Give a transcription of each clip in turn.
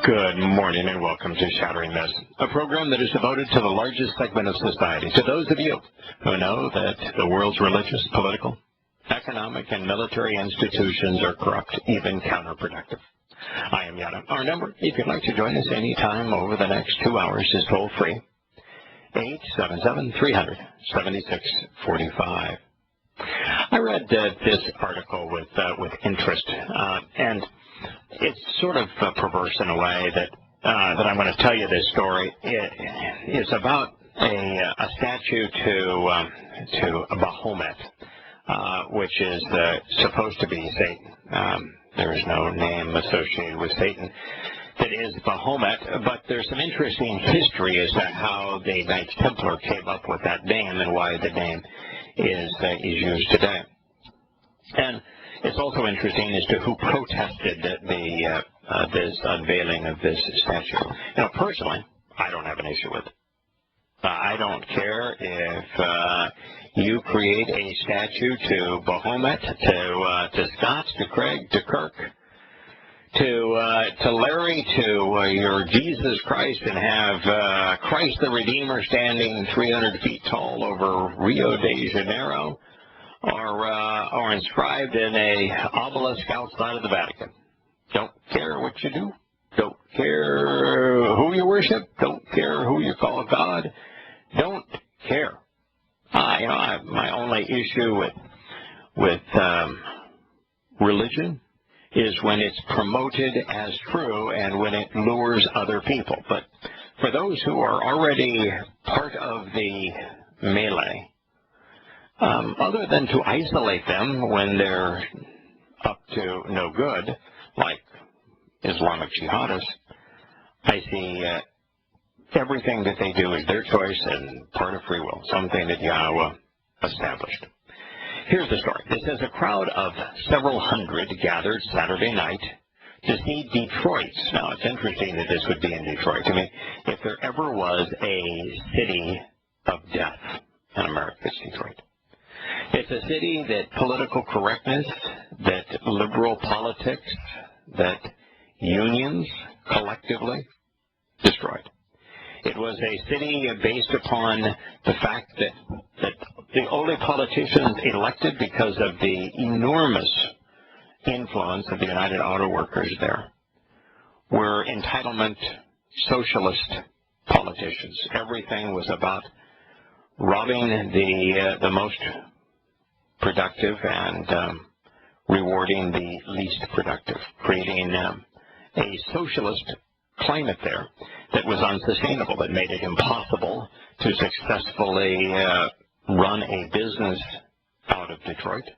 Good morning and welcome to Shattering Myths, a program that is devoted to the largest segment of society, to those of you who know that the world's religious, political, economic, and military institutions are corrupt, even counterproductive. I am Yahowah. Our number, if you'd like to join us anytime over the next 2 hours, is toll-free, 877-300-7645. I read this article with interest, and it's sort of perverse in a way that I'm going to tell you this story. It's about a statue to Baphomet, which is supposed to be Satan. There is no name associated with Satan that is Baphomet, but there's some interesting history as to how the Knights Templar came up with that name and why the name is used today. And it's also interesting as to who protested this unveiling of this statue. Now, personally, I don't have an issue with it. I don't care if you create a statue to Baphomet, to Scott, to Craig, to Kirk, to Larry, to your Jesus Christ, and have Christ the Redeemer standing 300 feet tall over Rio de Janeiro, or inscribed in a obelisk outside of the Vatican. Don't care what you do. Don't care who you worship. Don't care who you call God. Don't care. My only issue with religion is when it's promoted as true and when it lures other people. But for those who are already part of the melee, other than to isolate them when they're up to no good, like Islamic jihadists, I see everything that they do is their choice and part of free will, something that Yahowah established. Here's the story. It says a crowd of several hundred gathered Saturday night to see Detroit. Now, it's interesting that this would be in Detroit. I mean, if there ever was a city of death in America, it's Detroit. It's a city that political correctness, that liberal politics, that unions collectively destroyed. It was a city based upon the fact that the only politicians elected because of the enormous influence of the United Auto Workers there were entitlement socialist politicians. Everything was about robbing the most productive and rewarding the least productive, creating a socialist climate there that was unsustainable, that made it impossible to successfully run a business out of Detroit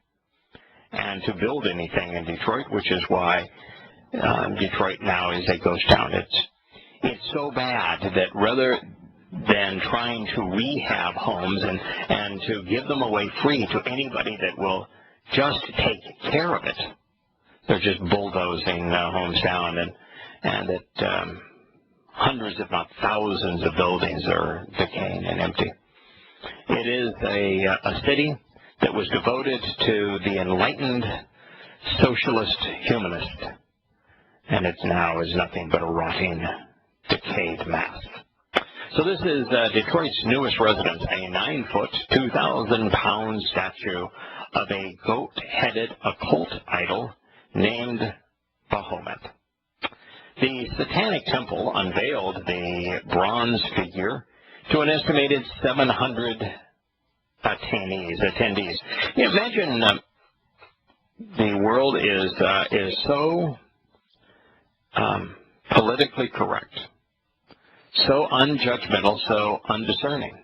and to build anything in Detroit, which is why Detroit now is a ghost town. It's so bad that rather than trying to rehab homes and to give them away free to anybody that will just take care of it, they're just bulldozing homes down, and that hundreds, if not thousands, of buildings are decaying and empty. It is a city that was devoted to the enlightened socialist humanist, and it now is nothing but a rotting, decayed mass. So this is Detroit's newest residence, a 9-foot, 2,000-pound statue of a goat-headed occult idol named Baphomet. The Satanic Temple unveiled the bronze figure to an estimated 700 attendees. Imagine the world is so politically correct, so unjudgmental, so undiscerning,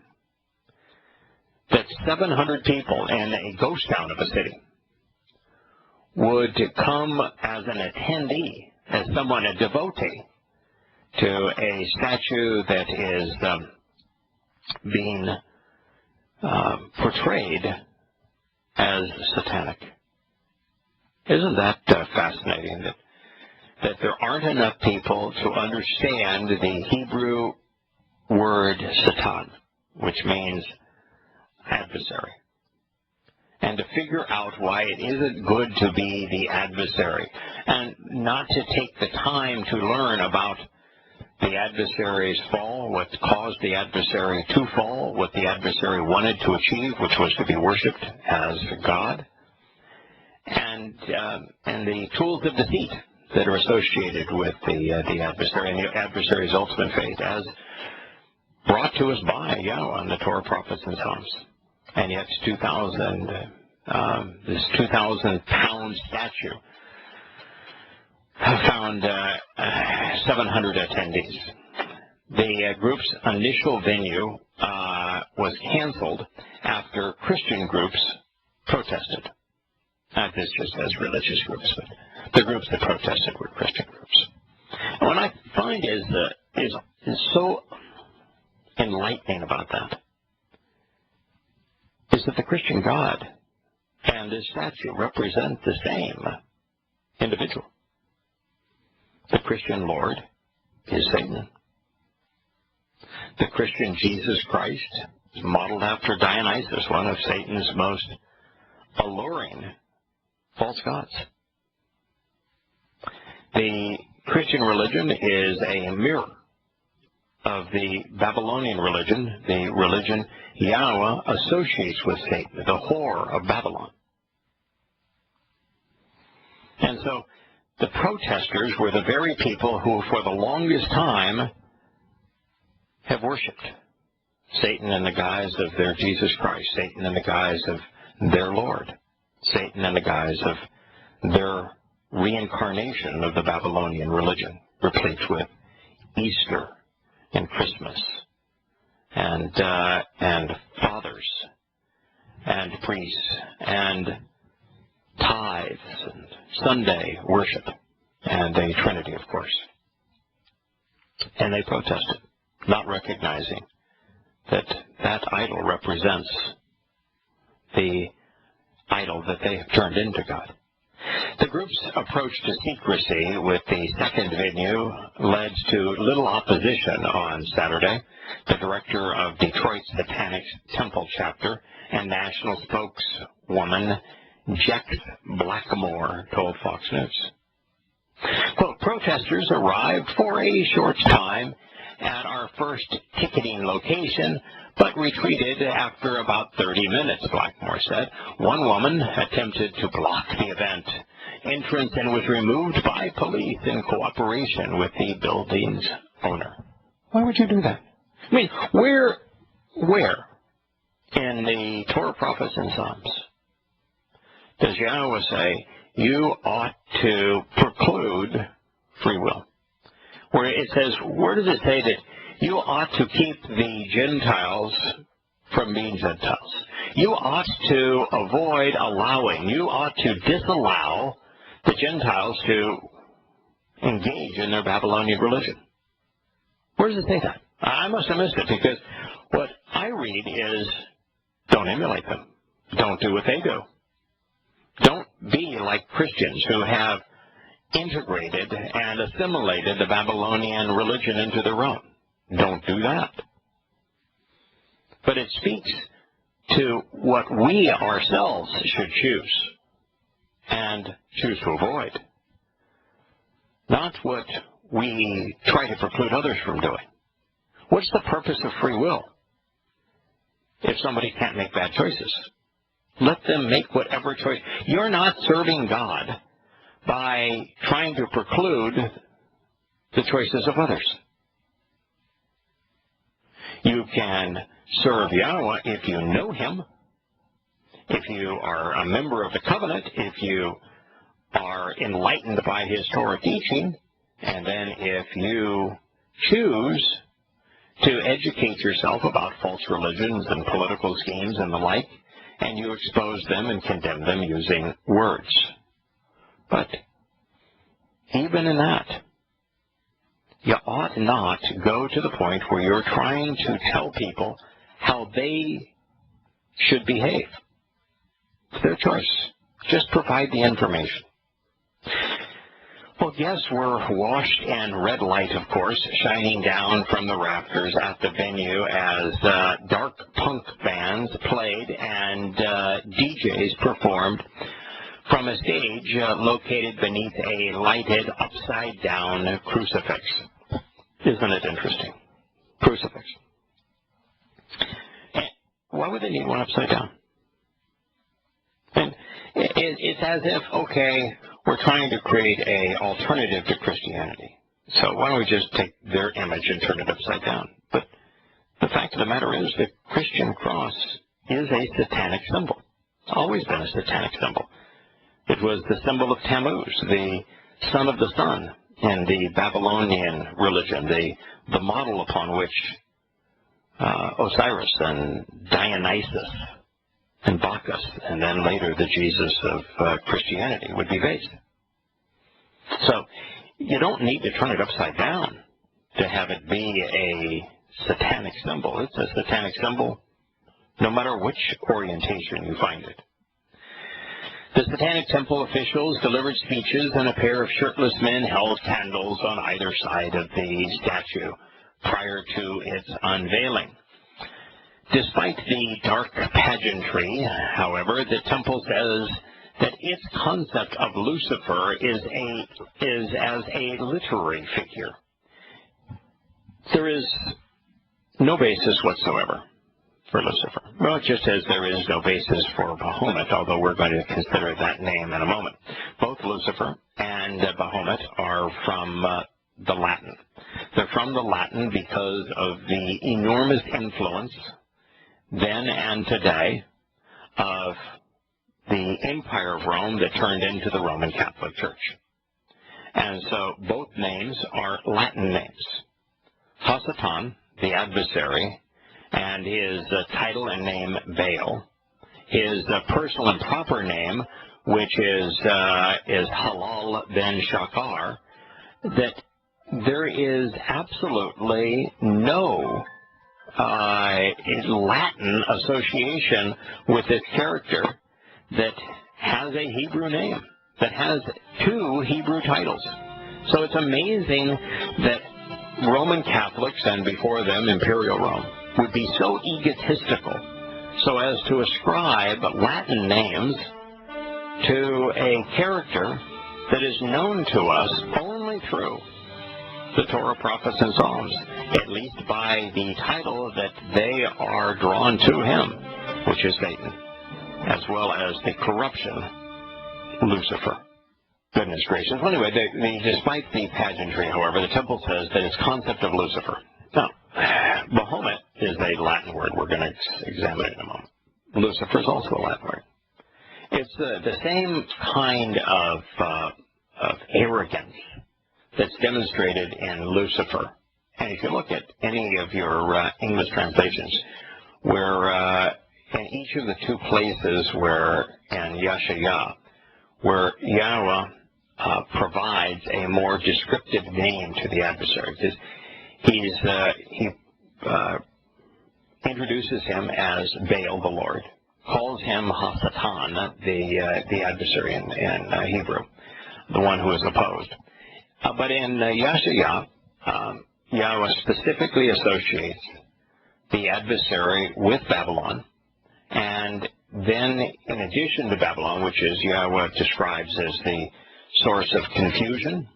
that 700 people in a ghost town of a city would come as an attendee, as someone, a devotee, to a statue that is being portrayed as satanic. Isn't that fascinating, that there aren't enough people to understand the Hebrew word Satan, which means adversary. and to figure out why it isn't good to be the adversary, and not to take the time to learn about the adversary's fall, what caused the adversary to fall, what the adversary wanted to achieve, which was to be worshipped as God, and the tools of deceit that are associated with the adversary and the adversary's ultimate fate, as brought to us by Yahowah and the Torah, prophets, and Psalms. And yet this 2,000-pound statue found 700 attendees. The group's initial venue was canceled after Christian groups protested. Not this just as religious groups, but the groups that protested were Christian groups. And what I find is so enlightening about that is that the Christian God and this statue represent the same individual. The Christian Lord is Satan. The Christian Jesus Christ is modeled after Dionysus, one of Satan's most alluring false gods. The Christian religion is a mirror of the Babylonian religion, the religion Yahowah associates with Satan, the whore of Babylon. And so the protesters were the very people who for the longest time have worshipped Satan in the guise of their Jesus Christ, Satan in the guise of their Lord, Satan in the guise of their reincarnation of the Babylonian religion, replete with Easter and Christmas and fathers and priests and tithes and Sunday worship and a Trinity, of course. And they protested, not recognizing that that idol represents the idol that they have turned into God. The group's approach to secrecy with the second venue led to little opposition on Saturday. The director of Detroit's Satanic Temple chapter and national spokeswoman Jex Blackmore told Fox News. Quote, protesters arrived for a short time at our first ticketing location, but retreated after about 30 minutes, Blackmore said. One woman attempted to block the event entrance and was removed by police in cooperation with the building's owner. Why would you do that? I mean, where in the Torah, prophets, and Psalms does Yahowah say you ought to preclude free will? Where it says, where does it say that you ought to keep the Gentiles from being Gentiles? You ought to avoid allowing, you ought to disallow the Gentiles to engage in their Babylonian religion. Where does it say that? I must have missed it, because what I read is, don't emulate them. Don't do what they do. Don't be like Christians who have integrated and assimilated the Babylonian religion into their own. Don't do that. But it speaks to what we ourselves should choose and choose to avoid, not what we try to preclude others from doing. What's the purpose of free will if somebody can't make bad choices? Let them make whatever choice. You're not serving God by trying to preclude the choices of others. You can serve Yahowah if you know Him, if you are a member of the covenant, if you are enlightened by His Torah teaching, and then if you choose to educate yourself about false religions and political schemes and the like, and you expose them and condemn them using words. But even in that, you ought not go to the point where you're trying to tell people how they should behave. It's their choice. Just provide the information. Well, guests were washed in red light, of course, shining down from the rafters at the venue as dark punk bands played and DJs performed from a stage located beneath a lighted upside-down crucifix. Isn't it interesting? Crucifix. Why would they need one upside down? And it's as if, okay, we're trying to create an alternative to Christianity. So why don't we just take their image and turn it upside down? But the fact of the matter is the Christian cross is a satanic symbol. It's always been a satanic symbol. It was the symbol of Tammuz, the son of the sun in the Babylonian religion, the model upon which Osiris and Dionysus and Bacchus, and then later the Jesus of Christianity would be based. So you don't need to turn it upside down to have it be a satanic symbol. It's a satanic symbol no matter which orientation you find it. The Satanic Temple officials delivered speeches, and a pair of shirtless men held candles on either side of the statue prior to its unveiling. Despite the dark pageantry, however, the temple says that its concept of Lucifer is as a literary figure. There is no basis whatsoever for Lucifer. Well, just as there is no basis for Baphomet, although we're going to consider that name in a moment. Both Lucifer and Baphomet are from the Latin. They're from the Latin because of the enormous influence then and today of the Empire of Rome that turned into the Roman Catholic Church. And so both names are Latin names. Hasatan, the adversary, and his title and name Baal. His personal and proper name, which is Halal ben Shakar, that there is absolutely no Latin association with this character that has a Hebrew name, that has two Hebrew titles. So it's amazing that Roman Catholics, and before them Imperial Rome, would be so egotistical so as to ascribe Latin names to a character that is known to us only through the Torah, prophets, and Psalms, at least by the title that they are drawn to him, which is Satan, as well as the corruption, Lucifer. Goodness gracious. Well, anyway, despite the pageantry, however, the temple says that its concept of Lucifer. Now, Baphomet is a Latin word. We're going to examine it in a moment. Lucifer is also a Latin word. It's the same kind of arrogance that's demonstrated in Lucifer. And if you look at any of your English translations, where in each of the two places where in Yahowah, where Yahowah provides a more descriptive name to the adversary, because he introduces him as Baal, the Lord, calls him Hasatan, the adversary in Hebrew, the one who is opposed. But in Yahowah, Yahowah specifically associates the adversary with Babylon, and then in addition to Babylon, which is Yahowah describes as the source of confusion,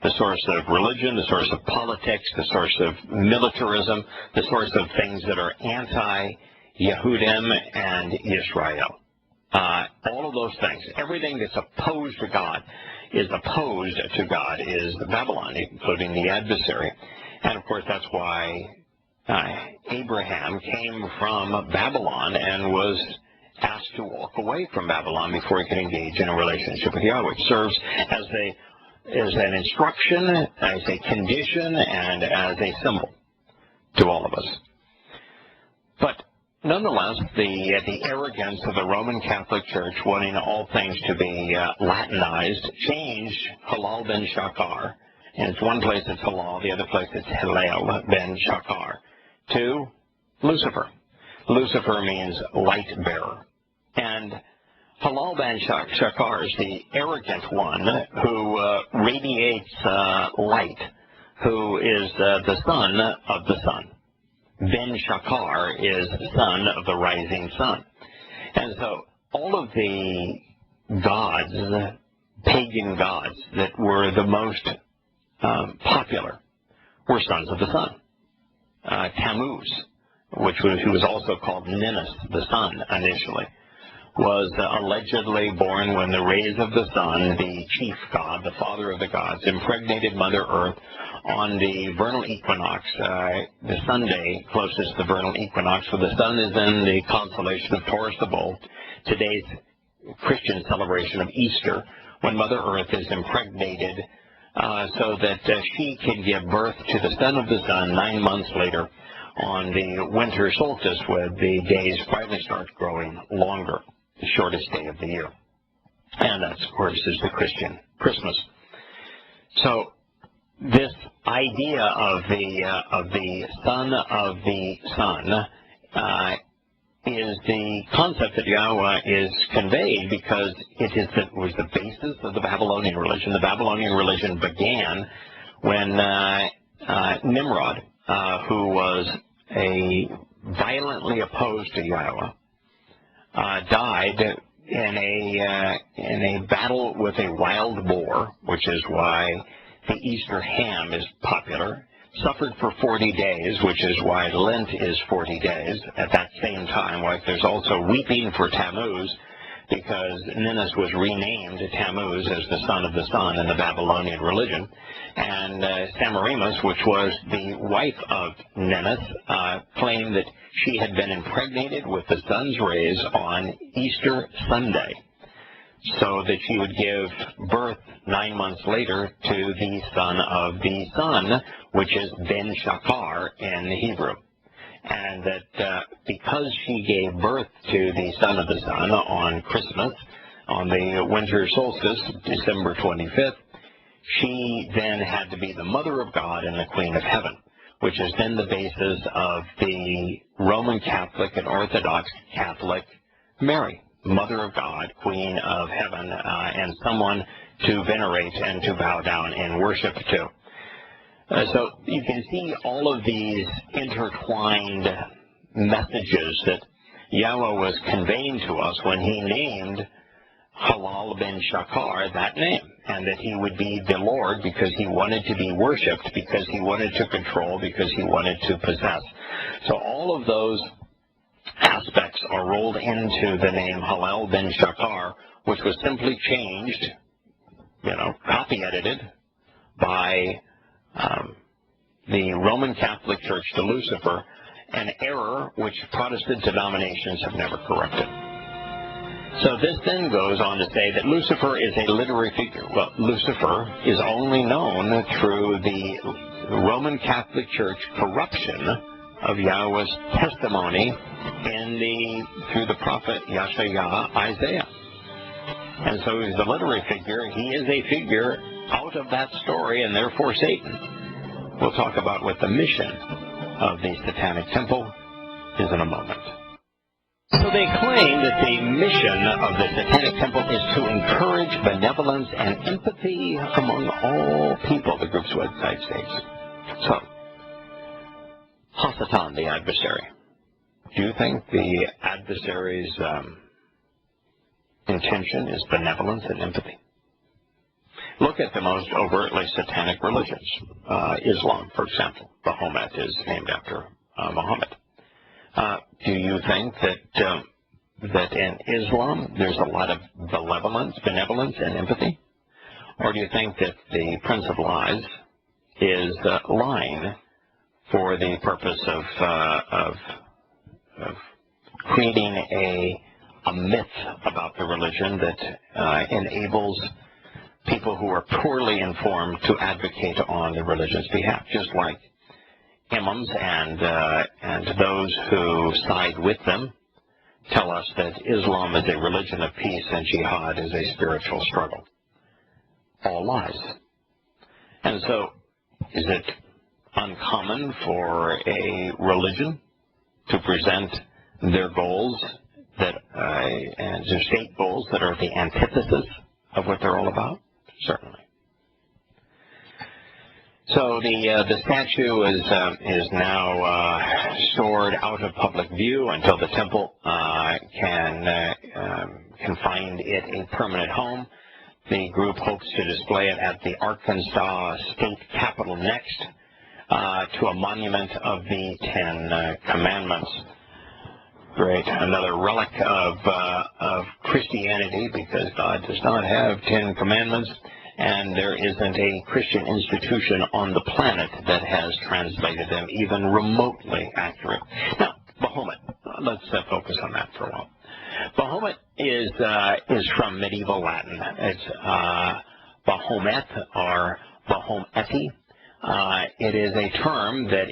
the source of religion, the source of politics, the source of militarism, the source of things that are anti-Yehudim and Israel. All of those things, everything that's opposed to God is Babylon, including the adversary. And of course that's why Abraham came from Babylon and was asked to walk away from Babylon before he could engage in a relationship with Yahweh. It serves as an instruction, as a condition, and as a symbol to all of us. But nonetheless, the arrogance of the Roman Catholic Church, wanting all things to be Latinized, changed Halal ben Shakar. And it's one place it's Halal, the other place it's Hillel ben Shakar, to Lucifer. Lucifer means light bearer. And Halal ben Shakar is the arrogant one who radiates light, who is the son of the sun. Ben Shakar is son of the rising sun. And so all of the gods, the pagan gods that were the most popular were sons of the sun. Tammuz, who was also called Ninus, the sun initially, was allegedly born when the rays of the sun, the chief god, the father of the gods, impregnated Mother Earth on the vernal equinox, the Sunday closest to the vernal equinox, where the sun is in the constellation of Taurus the Bull, today's Christian celebration of Easter, when Mother Earth is impregnated so that she can give birth to the son of the sun 9 months later on the winter solstice, where the days finally start growing longer, the shortest day of the year. And that, of course, is the Christian Christmas. So this idea of the son of the sun is the concept that Yahowah is conveyed because it was the basis of the Babylonian religion. The Babylonian religion began when Nimrod, who was violently opposed to Yahowah, died in a battle with a wild boar, which is why the Easter ham is popular. Suffered for 40 days, which is why Lent is 40 days. At that same time, like there's also weeping for Tammuz, because Ninus was renamed Tammuz as the son of the sun in the Babylonian religion. And Semiramis, which was the wife of Ninus, claimed that she had been impregnated with the sun's rays on Easter Sunday, so that she would give birth 9 months later to the son of the sun, which is Ben Shakar in Hebrew. And that because she gave birth to the son of the sun on Christmas, on the winter solstice, December 25th, she then had to be the mother of God and the queen of heaven, which is then the basis of the Roman Catholic and Orthodox Catholic Mary, Mother of God, Queen of Heaven, and someone to venerate and to bow down and worship to. So you can see all of these intertwined messages that Yahowah was conveying to us when he named Halal ben Shakar that name, and that he would be the Lord because he wanted to be worshipped, because he wanted to control, because he wanted to possess. So all of those aspects are rolled into the name Halal ben Shakar, which was simply changed, copy edited by the Roman Catholic Church to Lucifer, an error which Protestant denominations have never corrected. So this then goes on to say that Lucifer is a literary figure. Well, Lucifer is only known through the Roman Catholic Church corruption of Yahowah's testimony through the prophet Yahshua, Isaiah. And so he's a literary figure. He is a figure out of that story, and therefore Satan. We'll talk about what the mission of the Satanic Temple is in a moment. So they claim that the mission of the Satanic Temple is to encourage benevolence and empathy among all people, the group's website states. So, Hasatan, the adversary. Do you think the adversary's intention is benevolence and empathy? Look at the most overtly satanic religions. Islam, for example. Baphomet is named after Muhammad. Do you think that in Islam there's a lot of benevolence, and empathy? Or do you think that the Prince of Lies is lying for the purpose of creating a myth about the religion that enables people who are poorly informed to advocate on the religion's behalf, just like imams and those who side with them tell us that Islam is a religion of peace and jihad is a spiritual struggle. All lies. And so, is it uncommon for a religion to present their goals and to state goals that are the antithesis of what they're all about? Certainly. So the statue is now stored out of public view until the temple can find it a permanent home. The group hopes to display it at the Arkansas State Capitol next to a monument of the Ten Commandments. Great, another relic of Christianity, because God does not have 10 commandments, and there isn't a Christian institution on the planet that has translated them even remotely accurate. Now, Baphomet. Let's focus on that for a while. Baphomet is from medieval Latin. It's Baphomet or Baphometi. It is a term that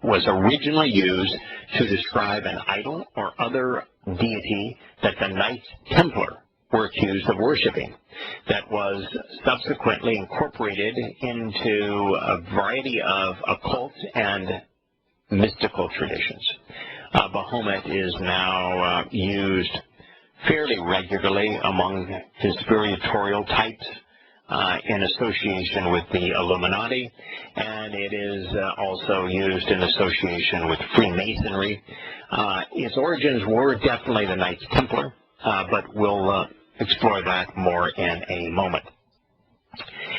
was originally used to describe an idol or other deity that the Knights Templar were accused of worshiping, that was subsequently incorporated into a variety of occult and mystical traditions. Baphomet is now used fairly regularly among conspiratorial types in association with the Illuminati, and it is also used in association with Freemasonry. Its origins were definitely the Knights Templar, but we'll explore that more in a moment.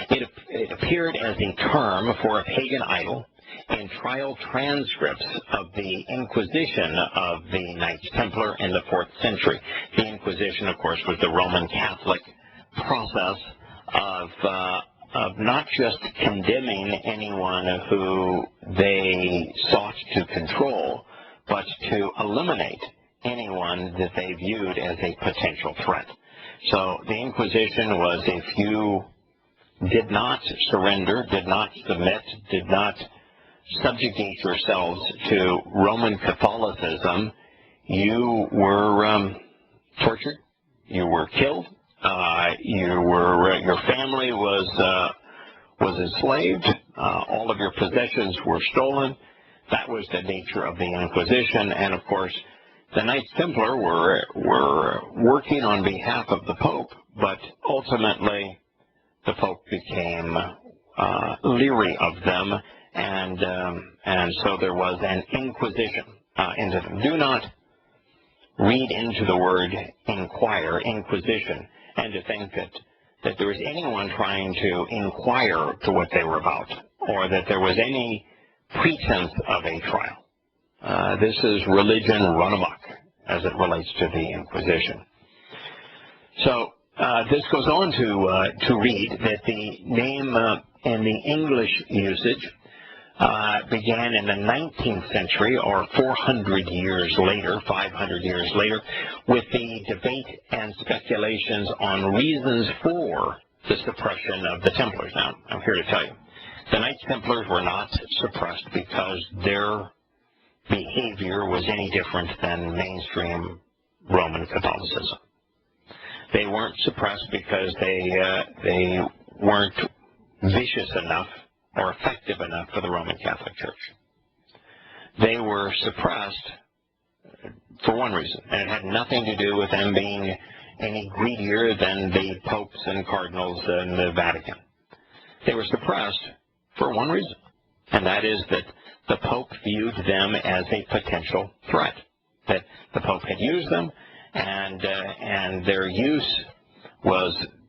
It appeared as a term for a pagan idol in trial transcripts of the Inquisition of the Knights Templar in the 4th century. The Inquisition, of course, was the Roman Catholic process of not just condemning anyone who they sought to control, but to eliminate anyone that they viewed as a potential threat. So the Inquisition was, if you did not surrender, did not submit, did not subjugate yourselves to Roman Catholicism, you were tortured, you were killed, your family was enslaved, all of your possessions were stolen. That was the nature of the Inquisition, and of course, the Knights Templar were working on behalf of the Pope, but ultimately the Pope became leery of them, and so there was an inquisition into them. Do not read into the word inquire, inquisition, and to think that there was anyone trying to inquire to what they were about, or that there was any pretense of a trial. This is religion run amok as it relates to the Inquisition. So this goes on to read that the name in the English usage began in the 19th century, or 400 years later, 500 years later, with the debate and speculations on reasons for the suppression of the Templars. Now, I'm here to tell you, the Knights Templars were not suppressed because their behavior was any different than mainstream Roman Catholicism. They weren't suppressed because they weren't vicious enough or effective enough for the Roman Catholic Church. They were suppressed for one reason, and it had nothing to do with them being any greedier than the popes and cardinals in the Vatican. They were suppressed for one reason, and that is that the Pope viewed them as a potential threat, that the Pope had used them, and their use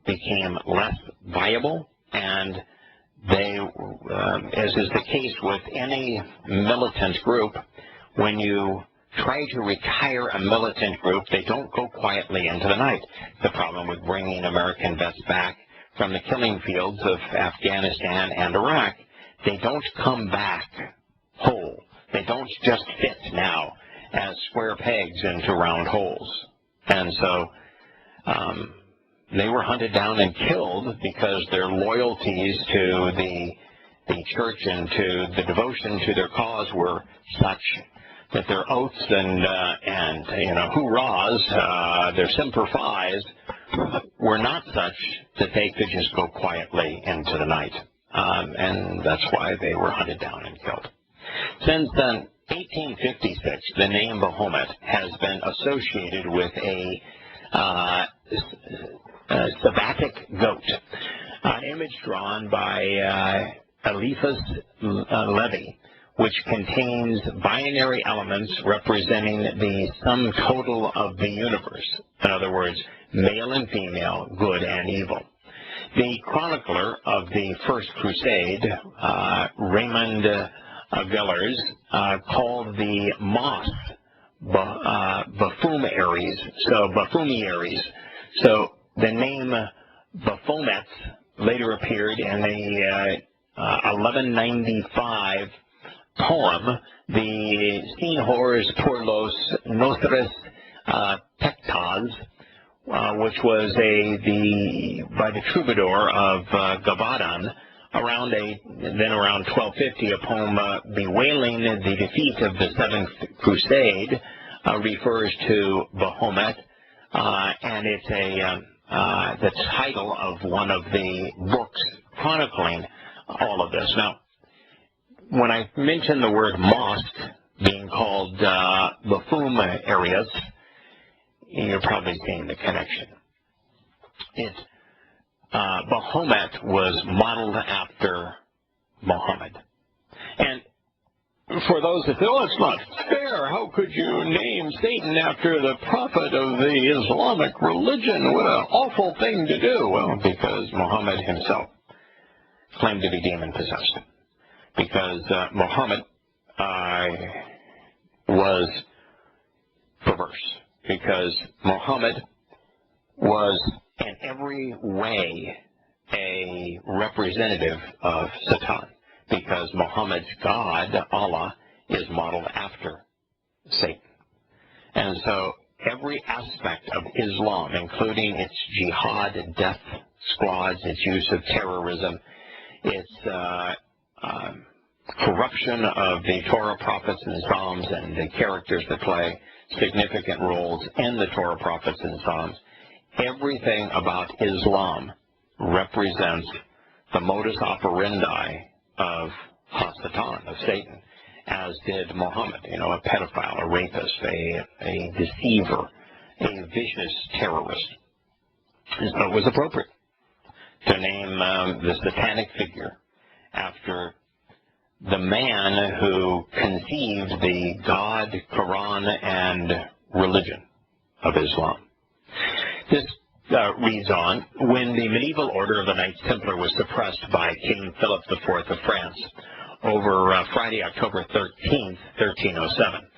became less viable, and they, as is the case with any militant group, when you try to retire a militant group, they don't go quietly into the night. The problem with bringing American vets back from the killing fields of Afghanistan and Iraq, they don't come back whole. They don't just fit now as square pegs into round holes. And so they were hunted down and killed because their loyalties to the church and to the devotion to their cause were such that their oaths and hoorahs, their semper fi's, were not such that they could just go quietly into the night. And that's why they were hunted down and killed. Since then, 1856, the name Baphomet has been associated with a sabbatic goat, an image drawn by Eliphas Levi, which contains binary elements representing the sum total of the universe. In other words, male and female, good and evil. The chronicler of the First Crusade, Raymond Villers, called the moth Baphomearies. So the name Baphomet later appeared in the 1195 poem, the Sin Hors por los Nostres Pectas, which was by the troubadour of Gavadon, around 1250, a poem bewailing the defeat of the Seventh Crusade, refers to Baphomet, and it's the title of one of the books chronicling all of this. Now, when I mention the word mosque being called Baphomearies, you're probably seeing the connection. Baphomet was modeled after Muhammad. And for those that say, oh, it's not fair, how could you name Satan after the prophet of the Islamic religion? What an awful thing to do. Well, because Muhammad himself claimed to be demon-possessed. Because Muhammad was perverse. Because Muhammad was in every way a representative of Satan. Because Muhammad's God, Allah, is modeled after Satan. And so every aspect of Islam, including its jihad, death squads, its use of terrorism, its corruption of the Torah, prophets, and Psalms, and the characters that play significant roles in the Torah, prophets, and Psalms, everything about Islam represents the modus operandi of Satan, of Satan, as did Muhammad, a pedophile, a rapist, a deceiver, a vicious terrorist. And so it was appropriate to name the satanic figure after the man who conceived the God, Quran, and religion of Islam. This reads on, when the medieval order of the Knights Templar was suppressed by King Philip IV of France over Friday, October 13th, 1307,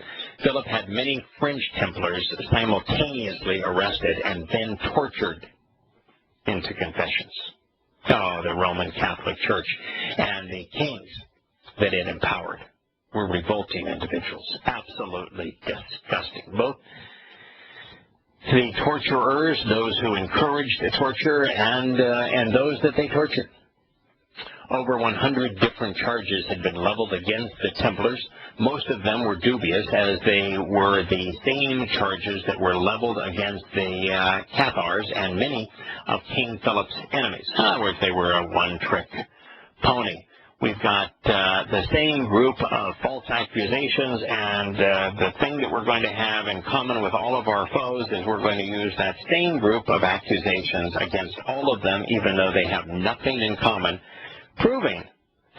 Philip had many French Templars simultaneously arrested and then tortured into confessions. Oh, the Roman Catholic Church and the kings that it empowered were revolting individuals, absolutely disgusting. Both the torturers, those who encouraged the torture, and those that they tortured. Over 100 different charges had been leveled against the Templars. Most of them were dubious, as they were the same charges that were leveled against the Cathars and many of King Philip's enemies. In other words, they were a one-trick pony. We've got the same group of false accusations, and the thing that we're going to have in common with all of our foes is we're going to use that same group of accusations against all of them, even though they have nothing in common, proving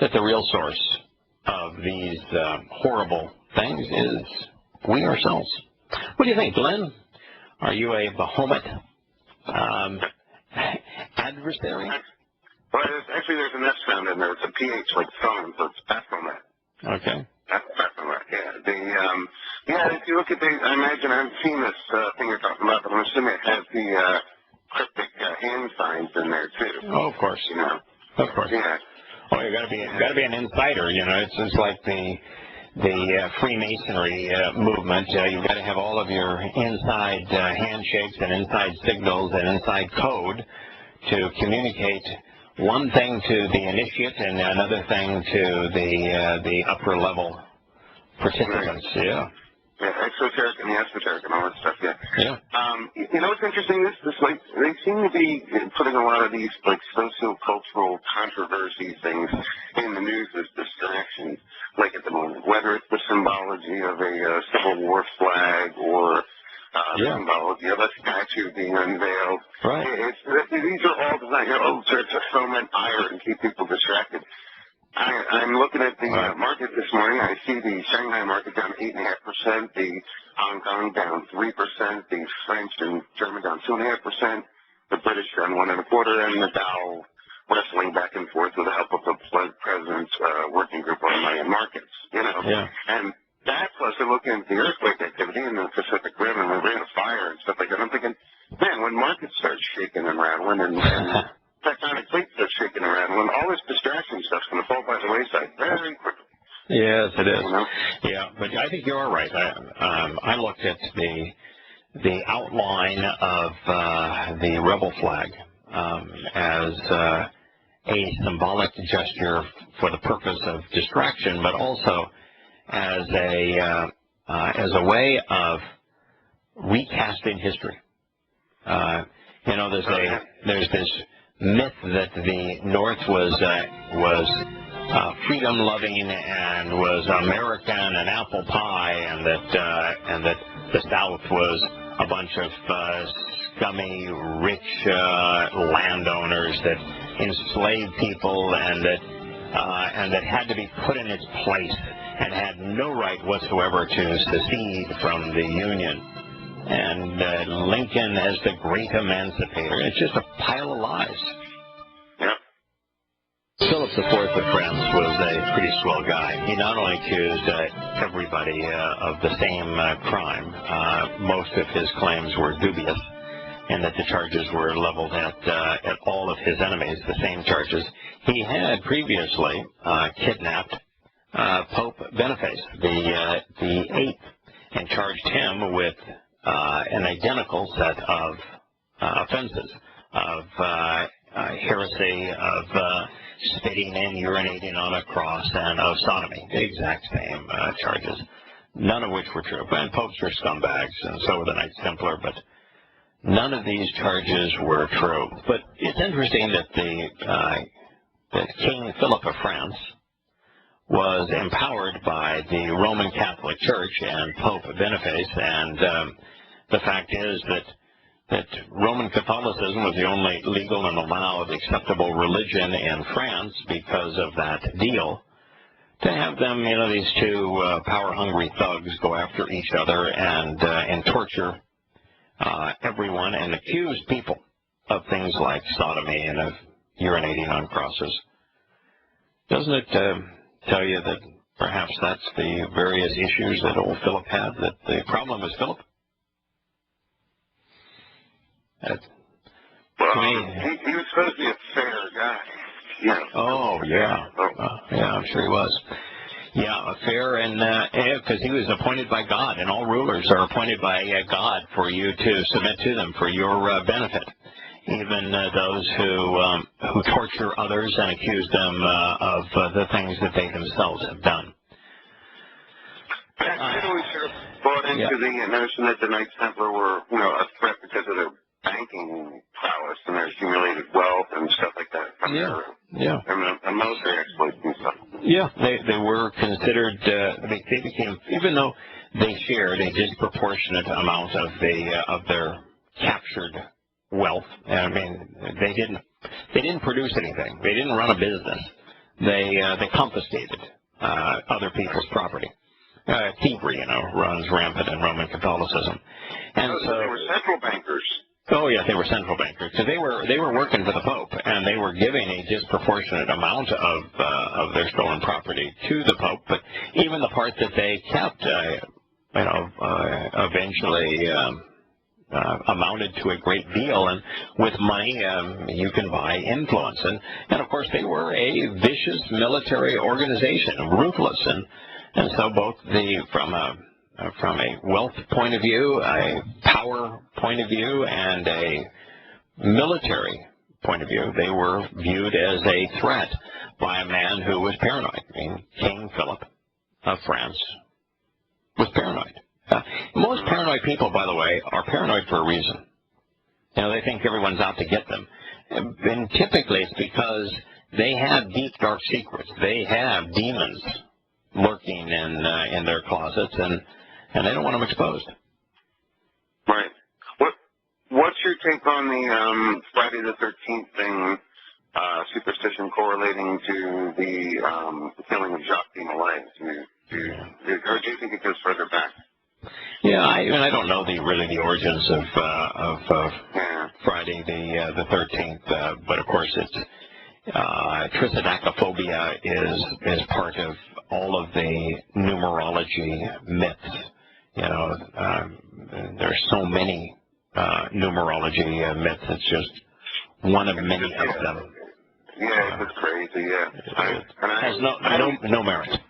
that the real source of these horrible things is we ourselves. What do you think, Glenn? Are you a Baphomet adversary? Well, there's an S sound in there. It's a PH like phone, so it's Baphomet. Okay. Baphomet, yeah. If you look at I imagine I haven't seen this thing you're talking about, but I'm assuming it has the cryptic hand signs in there too. Oh, of course. Of course. Yeah. Oh, you got to be an insider. It's like the Freemasonry movement. You've got to have all of your inside handshakes and inside signals and inside code to communicate one thing to the initiate and another thing to the upper level participants. Right. Yeah. Yeah, exoteric and the esoteric and all that stuff. Yeah. Yeah. What's interesting? This they seem to be putting a lot of these socio-cultural controversy things in the news as distractions, like at the moment. Whether it's the symbology of a Civil War flag or symbology of a statue being unveiled. Right. These are all designed to foment ire and keep people distracted. I'm looking at the market this morning. I see the Shanghai market down 8.5%, the Hong Kong down 3%, the French and German down 2.5%, the British down 1.25%, and the Dow wrestling back and forth with the help of the president's working group on my markets. And that plus they're looking at the earthquake activity in the Pacific Rim and the rate of fire and stuff like that. I'm thinking, man, when markets start shaking and rattling and tectonic plates start shaking around, when all this distraction stuff's going to fall by the wayside very quickly. Yes, it is. Yeah, but I think you're right. I looked at the outline of the rebel flag as a symbolic gesture for the purpose of distraction, but also as a way of recasting history. There's this myth that the North was freedom-loving and was American and apple pie, and that the South was a bunch of scummy, rich landowners that enslaved people and that had to be put in its place and had no right whatsoever to secede from the Union. And Lincoln as the great emancipator. It's just a pile of lies. Yep. Philip IV of France was a pretty swell guy. He not only accused everybody of the same crime. Most of his claims were dubious, and that the charges were leveled at all of his enemies, the same charges. He had previously kidnapped Pope Boniface, the eighth, and charged him with an identical set of offenses of heresy, of spitting and urinating on a cross, and of sodomy, the exact same charges, none of which were true. And popes are scumbags, and so were the Knights Templar, but none of these charges were true. But it's interesting that that King Philip of France was empowered by the Roman Catholic Church and Pope Boniface, and the fact is that Roman Catholicism was the only legal and allowed acceptable religion in France because of that deal. To have them, these two power-hungry thugs go after each other and torture everyone and accuse people of things like sodomy and of urinating on crosses. Doesn't it tell you that perhaps that's the various issues that old Philip had, that the problem was Philip? Well, he was supposed to be a fair guy. Yeah. Oh, yeah. Yeah, I'm sure he was. Yeah, fair, and because he was appointed by God, and all rulers are appointed by God for you to submit to them for your benefit. Even those who torture others and accuse them of the things that they themselves have done. I always sort of bought into the notion that the Knights Templar were, a threat because of their banking prowess and their accumulated wealth and stuff like that from their military exploits and stuff. Yeah, they were considered. They became, even though they shared a disproportionate amount of their captured wealth. I mean, they didn't produce anything. They didn't run a business. They confiscated other people's property. Thievery, runs rampant in Roman Catholicism, and so they were central bankers. Oh yeah, they were central bankers. So they were working for the Pope, and they were giving a disproportionate amount of their stolen property to the Pope. But even the part that they kept, eventually amounted to a great deal. And with money, you can buy influence. And of course, they were a vicious military organization, ruthless, and so both from a wealth point of view, a power point of view, and a military point of view, they were viewed as a threat by a man who was paranoid. I mean, King Philip of France was paranoid. Most paranoid people, by the way, are paranoid for a reason. They think everyone's out to get them. And typically it's because they have deep, dark secrets. They have demons lurking in their closets, and they don't want them exposed. Right. What's your take on the Friday the 13th thing, superstition correlating to the killing of Jacques de Molay? Or do you think it goes further back? Yeah, I don't know really the origins of Friday the 13th, but of course it's triskaidekaphobia is part of all of the numerology myths. You know, there's so many numerology myths. It's just one of many of them. Yeah, it's crazy. Yeah, it has no merit.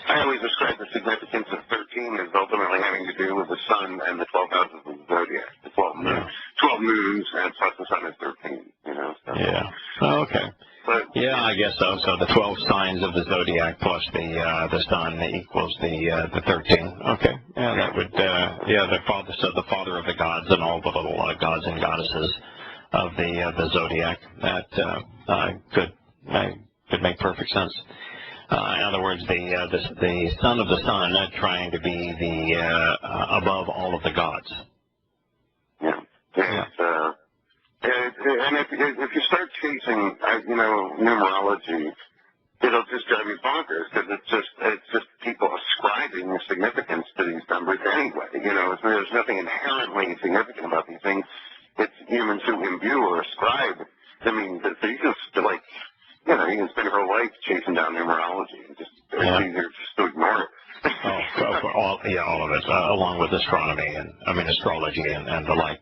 I always describe the significance of 13 as ultimately having to do with the sun and the 12 houses of the zodiac, the 12 moons, and plus the sun is 13. You know. So. Yeah. Oh, okay. But, yeah, I guess so. So the 12 signs of the zodiac plus the sun equals the 13. Okay. Yeah, that would the father of the gods and all the little gods and goddesses of the zodiac. That could make perfect sense. In other words, the son of the sun trying to be the above all of the gods. Yeah. And if you start chasing, numerology, it'll just drive you bonkers because it's just people ascribing significance to these numbers anyway. You know, there's nothing inherently significant about these things. It's humans who imbue or ascribe. I mean, so you can you can spend your whole life chasing down numerology and it's easier just to ignore it. all of it, along with astronomy astrology and the like.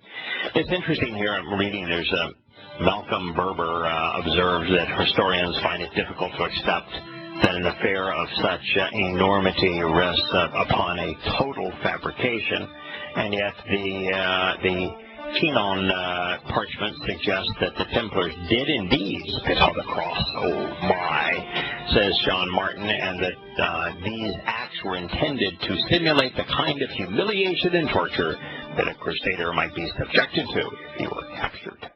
It's interesting here. I'm reading. There's Malcolm Berber observes that historians find it difficult to accept that an affair of such enormity rests upon a total fabrication, and yet the Chinon parchment suggests that the Templars did indeed spit on the cross. Oh my, says John Martin, and that these acts were intended to simulate the kind of humiliation and torture that a crusader might be subjected to if he were captured.